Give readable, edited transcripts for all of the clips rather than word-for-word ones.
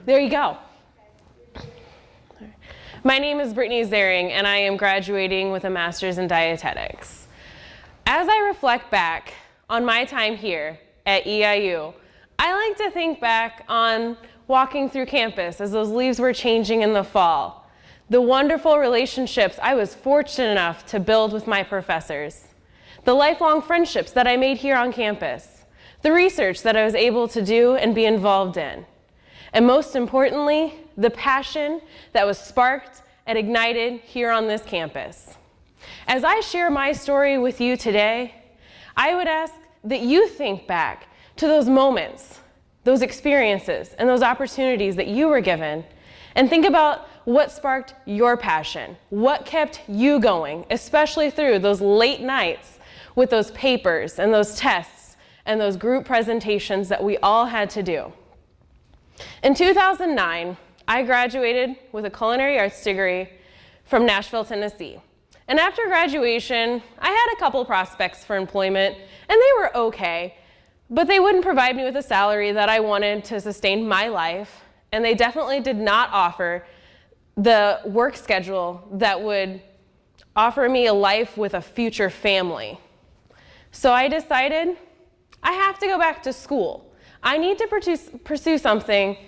There you go. My name is Brittany Zaring, and I am graduating with a master's in dietetics. As I reflect back on my time here at EIU, I like to think back on walking through campus as those leaves were changing in the fall, the wonderful relationships I was fortunate enough to build with my professors, the lifelong friendships that I made here on campus, the research that I was able to do and be involved in, and most importantly, the passion that was sparked and ignited here on this campus. As I share my story with you today, I would ask that you think back to those moments, those experiences, and those opportunities that you were given, and think about what sparked your passion, what kept you going, especially through those late nights with those papers and those tests and those group presentations that we all had to do. In 2009, I graduated with a culinary arts degree from Nashville, Tennessee. And after graduation, I had a couple prospects for employment, and they were okay, but they wouldn't provide me with a salary that I wanted to sustain my life, and they definitely did not offer the work schedule that would offer me a life with a future family. So I decided I have to go back to school. I need to pursue something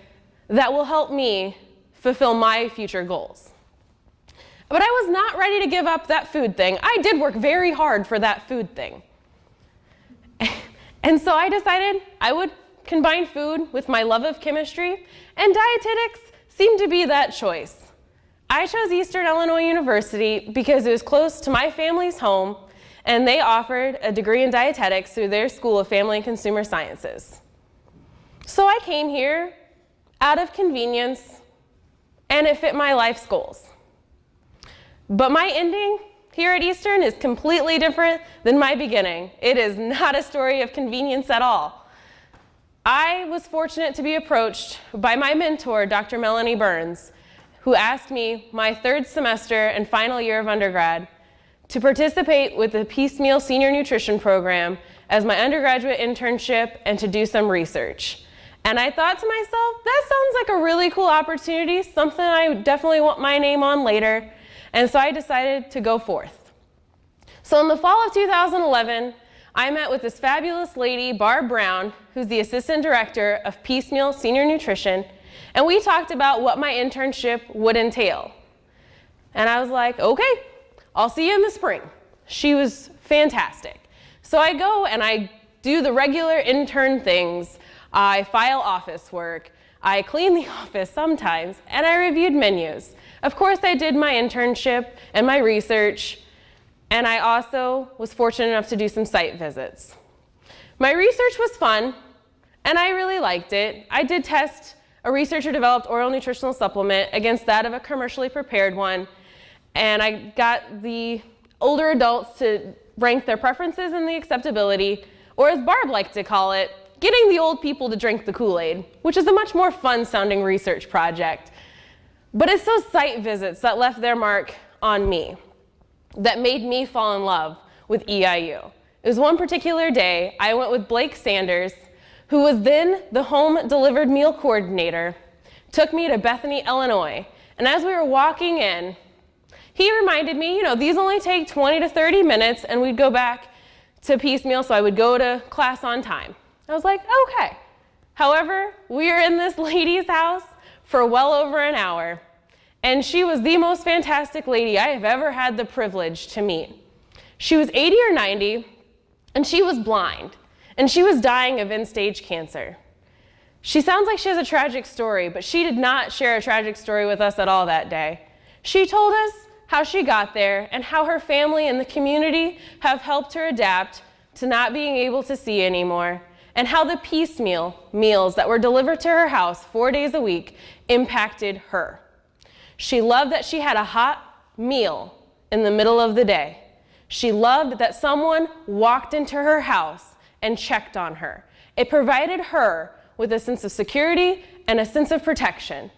that will help me fulfill my future goals. But I was not ready to give up that food thing. I did work very hard for that food thing. And so I decided I would combine food with my love of chemistry, and dietetics seemed to be that choice. I chose Eastern Illinois University because it was close to my family's home, and they offered a degree in dietetics through their School of Family and Consumer Sciences. So I came here out of convenience, and it fit my life's goals. But my ending here at Eastern is completely different than my beginning. It is not a story of convenience at all. I was fortunate to be approached by my mentor, Dr. Melanie Burns, who asked me my third semester and final year of undergrad to participate with the Piecemeal Senior Nutrition Program as my undergraduate internship and to do some research. And I thought to myself, that sounds like a really cool opportunity, something I definitely want my name on later. And so I decided to go forth. So in the fall of 2011, I met with this fabulous lady, Barb Brown, who's the assistant director of Piecemeal Senior Nutrition, and we talked about what my internship would entail. And I was like, okay, I'll see you in the spring. She was fantastic. So I go and I do the regular intern things. I file office work, I clean the office sometimes, and I reviewed menus. Of course, I did my internship and my research, and I also was fortunate enough to do some site visits. My research was fun, and I really liked it. I did test a researcher-developed oral nutritional supplement against that of a commercially prepared one, and I got the older adults to rank their preferences and the acceptability, or as Barb liked to call it, getting the old people to drink the Kool-Aid, which is a much more fun-sounding research project. But it's those site visits that left their mark on me, that made me fall in love with EIU. It was one particular day, I went with Blake Sanders, who was then the home delivered meal coordinator, took me to Bethany, Illinois. And as we were walking in, he reminded me, these only take 20 to 30 minutes, and we'd go back to Piecemeal, so I would go to class on time. I was like, okay. However, we were in this lady's house for well over an hour, and she was the most fantastic lady I have ever had the privilege to meet. She was 80 or 90, and she was blind, and she was dying of end-stage cancer. She sounds like she has a tragic story, but she did not share a tragic story with us at all that day. She told us how she got there and how her family and the community have helped her adapt to not being able to see anymore, and how the piecemeal meals that were delivered to her house 4 days a week impacted her. She loved that she had a hot meal in the middle of the day. She loved that someone walked into her house and checked on her. It provided her with a sense of security and a sense of protection.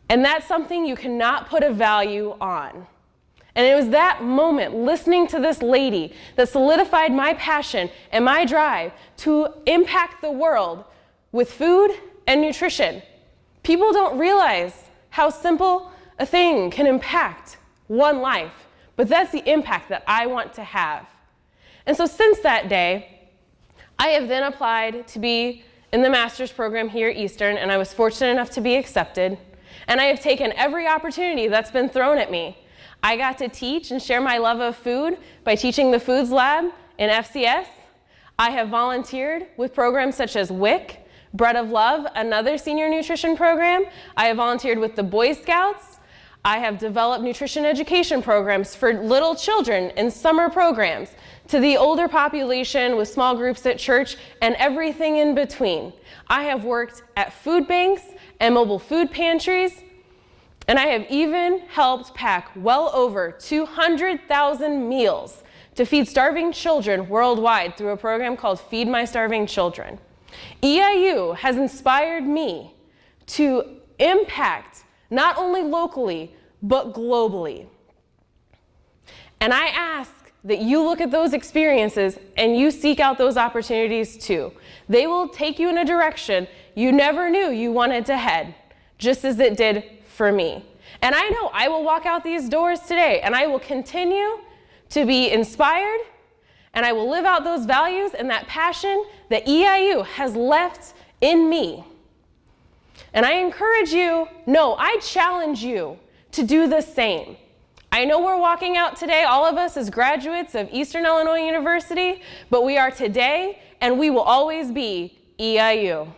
And that's something you cannot put a value on. And it was that moment, listening to this lady, that solidified my passion and my drive to impact the world with food and nutrition. People don't realize how simple a thing can impact one life, but that's the impact that I want to have. And so since that day, I have then applied to be in the master's program here at Eastern, and I was fortunate enough to be accepted. And I have taken every opportunity that's been thrown at me. I got to teach and share my love of food by teaching the Foods Lab in FCS. I have volunteered with programs such as WIC, Bread of Love, another senior nutrition program. I have volunteered with the Boy Scouts. I have developed nutrition education programs for little children in summer programs, to the older population with small groups at church, and everything in between. I have worked at food banks and mobile food pantries, and I have even helped pack well over 200,000 meals to feed starving children worldwide through a program called Feed My Starving Children. EIU has inspired me to impact not only locally, but globally. And I ask that you look at those experiences and you seek out those opportunities too. They will take you in a direction you never knew you wanted to head, just as it did for me. And I know I will walk out these doors today and I will continue to be inspired, and I will live out those values and that passion that EIU has left in me. And I encourage you, no, I challenge you to do the same. I know we're walking out today, all of us as graduates of Eastern Illinois University, but we are today and we will always be EIU.